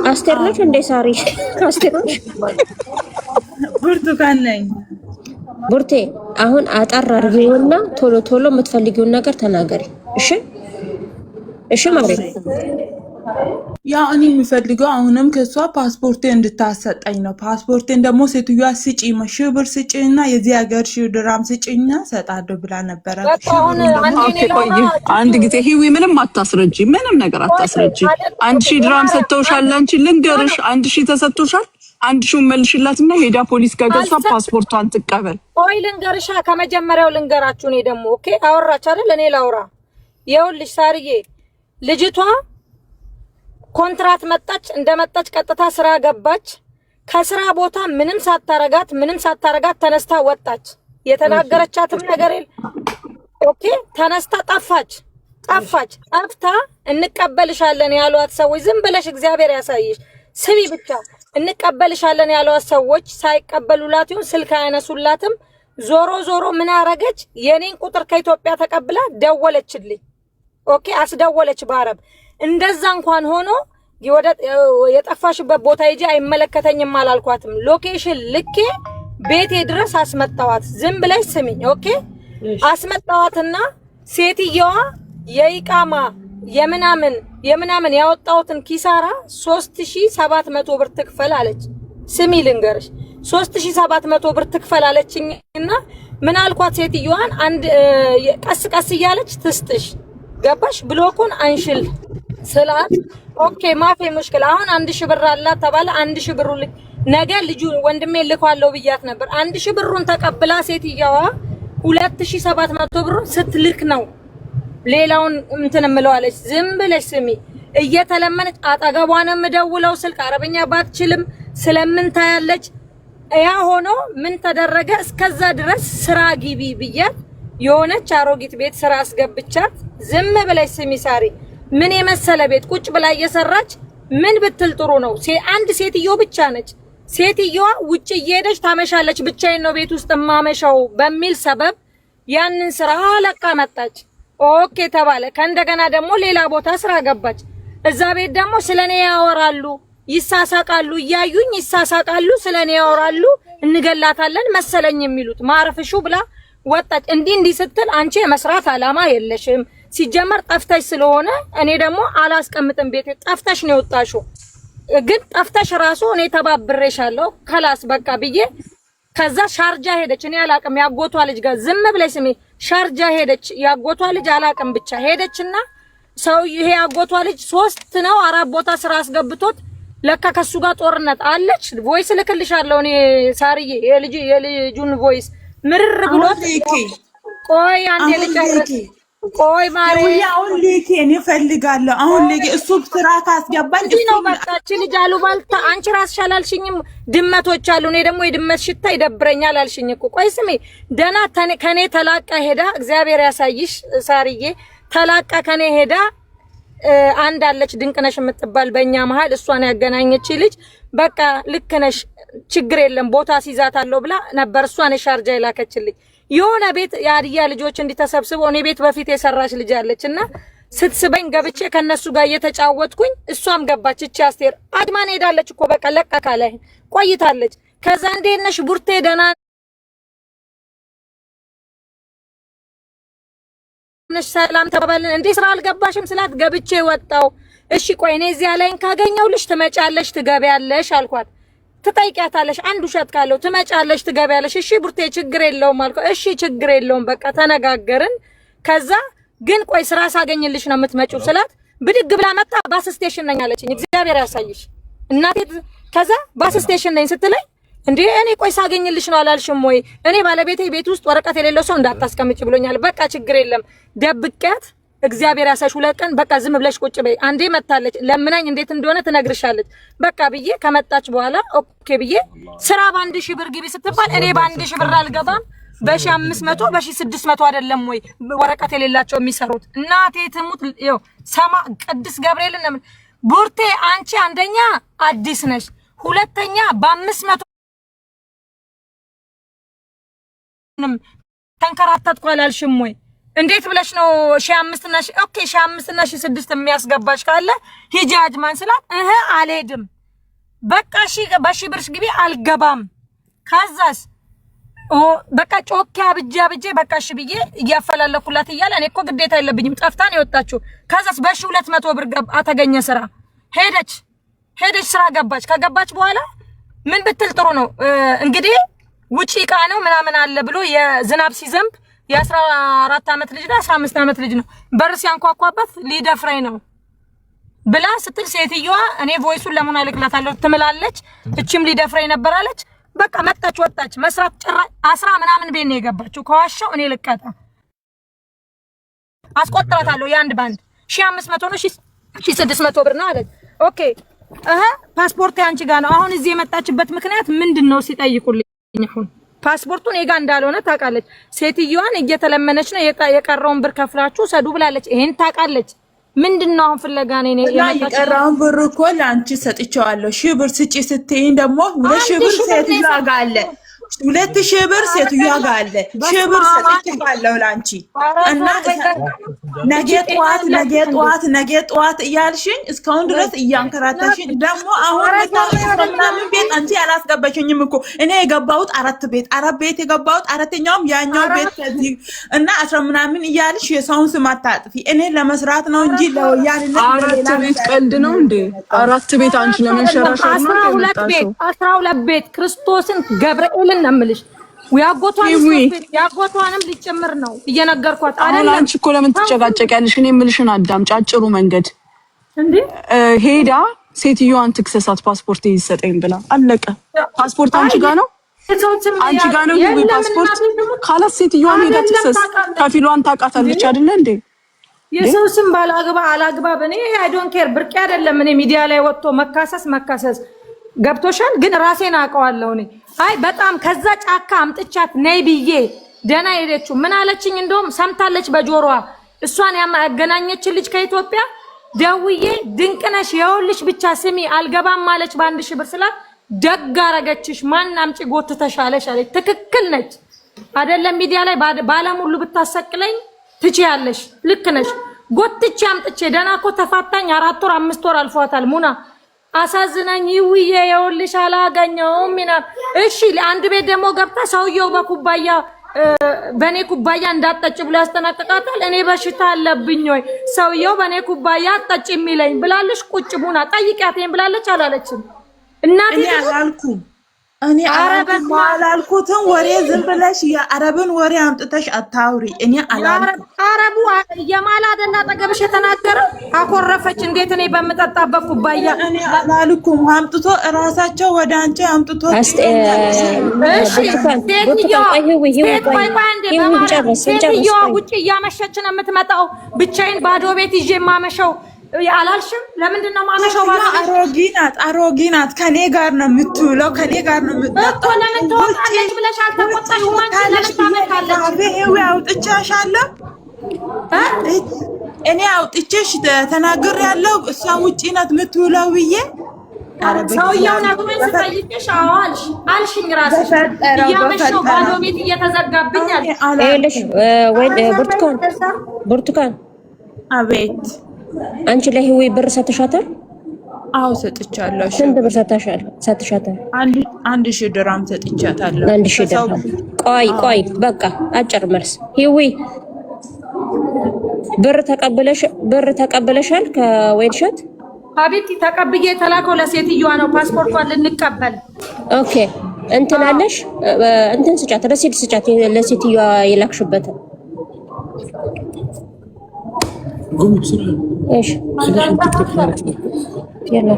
አስቴር ነሽ እንዴ? ሳሪ አስቴር ነሽ? ብርቱካን ነኝ። ቡርቴ አሁን አጠር አድርጊውና ቶሎ ቶሎ የምትፈልጊውን ነገር ተናገሪ። እሺ እሺ ማለት ያ እኔ የሚፈልገው አሁንም ከሷ ፓስፖርቴ እንድታሰጠኝ ነው። ፓስፖርቴን ደግሞ ሴትዮዋ ስጪ ሽብር ስጪና የዚህ ሀገር ድራም ስጪና ሰጣለሁ ብላ ነበረ። አንድ ጊዜ ሂዊ ምንም አታስረጂ፣ ምንም ነገር አታስረጂ። 1000 ድራም ሰጥተውሻል። አንቺ ልንገርሽ 1000 ተሰጥቶሻል። 1000 መልሽላትና ሄዳ ፖሊስ ጋር ገብታ ፓስፖርቷን ትቀበል። ቆይ ልንገርሻ፣ ከመጀመሪያው ልንገራችሁ። እኔ ደግሞ ኦኬ አወራች አይደል? እኔ ላውራ። ይኸውልሽ ሳርዬ ልጅቷ ኮንትራት መጣች። እንደመጣች ቀጥታ ስራ ገባች። ከስራ ቦታ ምንም ሳታረጋት ተነስታ ወጣች። የተናገረቻትም ነገር የለ። ኦኬ ተነስታ ጠፍታ እንቀበልሻለን ያሏት ሰዎች ዝም ብለሽ እግዚአብሔር ያሳይሽ ስሚ ብቻ እንቀበልሻለን ያሏት ሰዎች ሳይቀበሉላት ይሁን ስልክ አያነሱላትም። ዞሮ ምን አረገች? የኔን ቁጥር ከኢትዮጵያ ተቀብላ ደወለችልኝ። ኦኬ አስደወለች በአረብ። እንደዛ እንኳን ሆኖ የጠፋሽበት ቦታ ሂጂ አይመለከተኝም አላልኳትም። ሎኬሽን ልኬ ቤቴ ድረስ አስመጣዋት። ዝም ብለሽ ስሚኝ ኦኬ። አስመጣዋትና ሴትየዋ የኢቃማ የምናምን ያወጣውትን ኪሳራ 3700 ብር ትክፈል አለች። ስሚ ልንገርሽ 3700 ብር ትክፈል አለችኝና ምን አልኳት? ሴትየዋን አንድ ቀስ እያለች ትስጥሽ ገባሽ? ብሎኩን አንሽል ስላት ኦኬ ማፌ ሙሽክል አሁን 1000 ብር አላት ተባለ። 1000 ብሩ ነገ ልጁ ወንድሜ ልኳለው ብያት ነበር። 1000 ብሩን ተቀብላ ሴትየዋ 2700 ብሩን ስትልክ ነው ሌላውን እንትን እምለዋለች። ዝም ብለሽ ስሚ እየተለመነች አጠገቧንም ደውለው ስልክ አረበኛ ባትችልም ስለምን ታያለች። ያ ሆኖ ምን ተደረገ? እስከዛ ድረስ ስራ ግቢ ብያት የሆነች አሮጊት ቤት ስራ አስገብቻት። ዝም ብለሽ ስሚ ሳሪ ምን የመሰለ ቤት ቁጭ ብላ እየሰራች ምን ብትል ጥሩ ነው? አንድ ሴትዮ ብቻ ነች። ሴትዮዋ ውጭ እየሄደች ታመሻለች። ብቻዬን ነው ቤት ውስጥ ማመሻው በሚል ሰበብ ያንን ስራ ለቃ መጣች። ኦኬ ተባለ። ከእንደገና ደግሞ ሌላ ቦታ ስራ ገባች። እዛ ቤት ደግሞ ስለኔ ያወራሉ፣ ይሳሳቃሉ፣ እያዩኝ ይሳሳቃሉ፣ ስለኔ ያወራሉ፣ እንገላታለን መሰለኝ የሚሉት ማረፍሹ ብላ ወጣች። እንዲህ ስትል አንቺ የመስራት አላማ የለሽም ሲጀመር ጠፍተሽ ስለሆነ እኔ ደግሞ አላስቀምጥም ቤት ጠፍተሽ ነው የወጣሽው። ግን ጠፍተሽ ራሱ እኔ ተባብሬሻለሁ ከላስ በቃ ብዬ ከዛ ሻርጃ ሄደች። እኔ አላቅም ያጎቷ ልጅ ጋር ዝም ብለሽ ስሚ ሻርጃ ሄደች። ያጎቷ ልጅ አላቅም ብቻ ሄደችና ሰው ይሄ ያጎቷ ልጅ 3 ነው 4 ቦታ ስራ አስገብቶት ለካ ከሱ ጋር ጦርነት አለች። ቮይስ ልክልሻለሁ እኔ ሳርዬ የልጁን ቮይስ ምርር ብሎት ቆይ አንዴ ልጨርስ ቆይ ማሪ አሁን ልኬ እኔ ፈልጋለሁ። አሁን ልኬ እሱ ስራ ካስገባኝ ነው መጣች ልጅ አሉባልታ። አንቺ ራስሽ አላልሽኝም ድመቶች አሉ። እኔ ደግሞ የድመት ሽታ ይደብረኛል አልሽኝ እኮ። ቆይ ስሚ ደና ከኔ ተላቃ ሄዳ እግዚአብሔር ያሳይሽ ሳርዬ ተላቃ ከኔ ሄዳ አንድ አለች ድንቅነሽ የምትባል በእኛ መሃል እሷን ያገናኘች ልጅ በቃ ልክ ነሽ ችግር የለም ቦታ ሲዛታለሁ ብላ ነበር። እሷን ሻርጃ ይላከችልኝ የሆነ ቤት የአድያ ልጆች እንዲተሰብስበው እኔ ቤት በፊት የሰራች ልጅ አለችና ስትስበኝ ገብቼ ከነሱ ጋር እየተጫወትኩኝ እሷም ገባች። እቺ አስቴር አድማን ሄዳለች እኮ በቃ ለቃ ካላይ ቆይታለች። ከዛ እንዴት ነሽ ቡርቴ ደህና ነሽ ሰላም ተባባልን። እንዴ ስራ አልገባሽም ስላት ገብቼ ወጣው። እሺ ቆይ እኔ እዚያ ላይን ካገኘውልሽ ትመጫለሽ ትገቢያለሽ አልኳት። ትጠይቂያታለሽ አንድ ውሸት ካለው ትመጫለሽ ትገቢያለሽ። እሺ ቡርቴ ችግር የለውም አልኳት። እሺ ችግር የለውም በቃ ተነጋገርን። ከዛ ግን ቆይ ስራ ሳገኝልሽ ነው የምትመጪው ስላት ብድግ ብላ መጣ። ባስ ስቴሽን ነኝ አለችኝ። እግዚአብሔር ያሳይሽ እናቴ። ከዛ ባስ ስቴሽን ነኝ ስትለኝ እንዴ እኔ ቆይ ሳገኝልሽ ነው አላልሽም ወይ? እኔ ባለቤቴ ቤት ውስጥ ወረቀት የሌለው ሰው እንዳታስቀምጪ ብሎኛል። በቃ ችግር የለም ደብቄያት እግዚአብሔር ያሳይሽ 2 ቀን በቃ ዝም ብለሽ ቁጭ በይ። አንዴ መታለች ለምናኝ እንዴት እንደሆነ ትነግርሻለች። በቃ ብዬ ከመጣች በኋላ ኦኬ ብዬ ስራ በ1000 ብር ግቢ ስትባል እኔ በ1000 ብር አልገባም በ1500 በ1600 አይደለም ወይ ወረቀት የሌላቸው የሚሰሩት? እናቴ ትሙት ይኸው ሰማ ቅዱስ ገብርኤልን ነው ቡርቴ አንቺ አንደኛ አዲስ ነሽ፣ ሁለተኛ በ500 ተንከራተትኩ አላልሽም ወይ? እንዴት ብለሽ ነው 1500 እና ኦኬ 1500 እና 6000 የሚያስገባሽ ካለ ሂጂ አጅማን ስላት አልሄድም በቃ እሺ በሺህ ብርሽ ግቢ አልገባም። ከዛስ በቃ ጮኬ አብጄ በቃ እሺ ብዬ እያፈላለኩላት እያለ እኔ እኮ ግዴታ የለብኝም ጠፍታን የወጣችው። ከዛስ በሺህ 200 ብር አተገኘ ስራ ሄደች ስራ ገባች። ከገባች በኋላ ምን ብትል ጥሩ ነው እንግዲህ ውጪ ዕቃ ነው ምናምን አለ ብሎ የዝናብ ሲዘንብ የ14 ዓመት ልጅ ነው 15 ዓመት ልጅ ነው በር ሲያንኳኳበት ሊደፍረኝ ነው ብላ ስትል ሴትዮዋ እኔ ቮይሱን ለምን አልክላታለሁ ትምላለች። እቺም ሊደፍረኝ ነበር አለች። በቃ መጣች ወጣች። መስራት ጭራሽ 10 ምናምን ቤት ነው የገባችው። ከዋሻው እኔ ልቀጣ አስቆጥራታለሁ። የአንድ ባንድ 1500 ነው 1600 ብር ነው አለች። ኦኬ ፓስፖርት አንቺ ጋር ነው። አሁን እዚህ የመጣችበት ምክንያት ምንድነው ሲጠይቁልኝ አሁን ፓስፖርቱን እኔ ጋር እንዳልሆነ ታውቃለች። ሴትዮዋን እየተለመነች ነው የቀረውን ብር ከፍላችሁ ሰዱ ብላለች። ይሄን ታውቃለች። ምንድነው አሁን ፍለጋ ነው የመጣችው? የቀረውን ብር እኮ ለአንቺ ሰጥቼዋለሁ። 1000 ብር ስጪ ስትይኝ ደግሞ 2000 ብር ሴትዮዋ ጋር አለ 2000 ብር ሴትዮዋ ጋር አለ 1000 ብር ሰጥቼዋለሁ ለአንቺ እና ነገ ጠዋት እያልሽኝ እስካሁን ድረስ እያንከራተሽኝ ደግሞ አሁን ምናምን ቤት አንቺ ያላስገባሽኝም እኮ እኔ የገባሁት 4 ቤት የገባሁት አራተኛውም ያኛው ቤት ከዚህ እና 10 ምናምን እያልሽ የሰውን ስም አታጥፊ። እኔ ለመስራት ነው እንጂ ለወያኔነት 4 ቤት ቀልድ ነው እንዴ? 4 ቤት አንቺ ለመንሸራሸር ነው የመጣሽው? 12 ቤት ክርስቶስን ገብርኤልን ነው የምልሽ። ያጎቷንም ሊጨምር ነው እየነገርኳት አይደለም። አንቺ እኮ ለምን ትጨቃጨቂያለሽ? እኔ የምልሽን አዳምጪ። አጭሩ መንገድ እንዴ ሄዳ ሴትዮዋን ትክሰሳት ፓስፖርት ይሰጠኝ ብላ አለቀ። ፓስፖርት አንቺ ጋር ነው አንቺ ጋር ነው ፓስፖርት ካላት ሴትዮዋን ሄዳ ትክሰስ። ከፊሏን ታውቃታለች አይደለ እንዴ? የሰው ስም አላግባብ እኔ አይ ዶንት ኬር ብርቅ አይደለም። እኔ ሚዲያ ላይ ወጥቶ መካሰስ ገብቶሻል። ግን ራሴን አውቀዋለሁ እኔ አይ በጣም ከዛ ጫካ አምጥቻት ነይ ብዬ ደና ሄደችው። ምን አለችኝ? እንደውም ሰምታለች በጆሮዋ እሷን ያገናኘችን ልጅ ከኢትዮጵያ ደውዬ ድንቅነሽ የውልሽ ብቻ ስሚ አልገባም ማለች በ1000 ብር ስላት ደግ አረገችሽ ማን አምጪ ጎትተሻለሽ አለች። ትክክል ነች አይደለም? ሚዲያ ላይ ባለም ሁሉ ብታሰቅለኝ ትችያለሽ። ልክ ነሽ። ጎትቼ አምጥቼ ደና እኮ ተፋታኝ 4 ወር 5 ወር አልፏታል። ሙና አሳዝናኝ ይውዬ የውልሽ አላገኘውም ምናምን። እሺ አንድ ቤት ደግሞ ገብታ ሰውየው በኔ ኩባያ እንዳጠጭ ብሎ ያስጠነቅቃታል። እኔ በሽታ አለብኝ ወይ ሰውየው በኔ ኩባያ አጠጭ የሚለኝ ብላለሽ። ቁጭ ቡና ጠይቂያቴን ብላለች አላለችም? እናቴ እኔ አላልኩትም። ወሬ ዝም ብለሽ የአረብን ወሬ አምጥተሽ አታውሪ። እኔ አረቡ የማላ አይደል አጠገብሽ የተናገረ አኮረፈች። እንዴት እኔ በምጠጣበት ኩባያ እኔ አላልኩም። አምጥቶ እራሳቸው ወደ አንቺ አምጥቶ ሴትዮዋ ውጭ እያመሸች ነው የምትመጣው። ብቻዬን ባዶ ቤት ይዤ የማመሸው አላልሽም? ለምንድን ነው ማመሻው? አሮጊ ናት። ከኔ ጋር ነው የምትውለው፣ ከኔ ጋር ነው የምትጠጣው። ለምን ትወጣለች ብለሽ አልተቆጣሽም? ለምን ታመካለች? አውጥቻሻለሁ። እኔ አውጥቼሽ ተናግሬያለሁ። እሷ ውጪ ናት የምትውለው ብዬ ሰውየው ነግሮኝ ስጠይቅሽ አዎ አልሽኝ። ራስሽ እያመሸው ባዶ ቤት እየተዘጋብኝ አለሽ። ወይ ብርቱካን አቤት። አንቺ ለህዌ ብር ሰጥሻታል? አዎ ሰጥቻለሁ። ስንት ብር ሰጥሻታል? 1000 ድራም ሰጥቻታለሁ። 1000 ድራም። ቆይ በቃ አጭር መልስ። ህዌ ብር ተቀበለሻል ከወይንሸት? ሀቢብቲ ተቀብዬ የተላከው ለሴትዮዋ ነው። ፓስፖርቷን ልንቀበል። ኦኬ እንትን አለሽ? እንትን ስጫት፣ ረሲድ ስጫት ለሴትዮዋ የላክሽበትን። ايش؟ يلا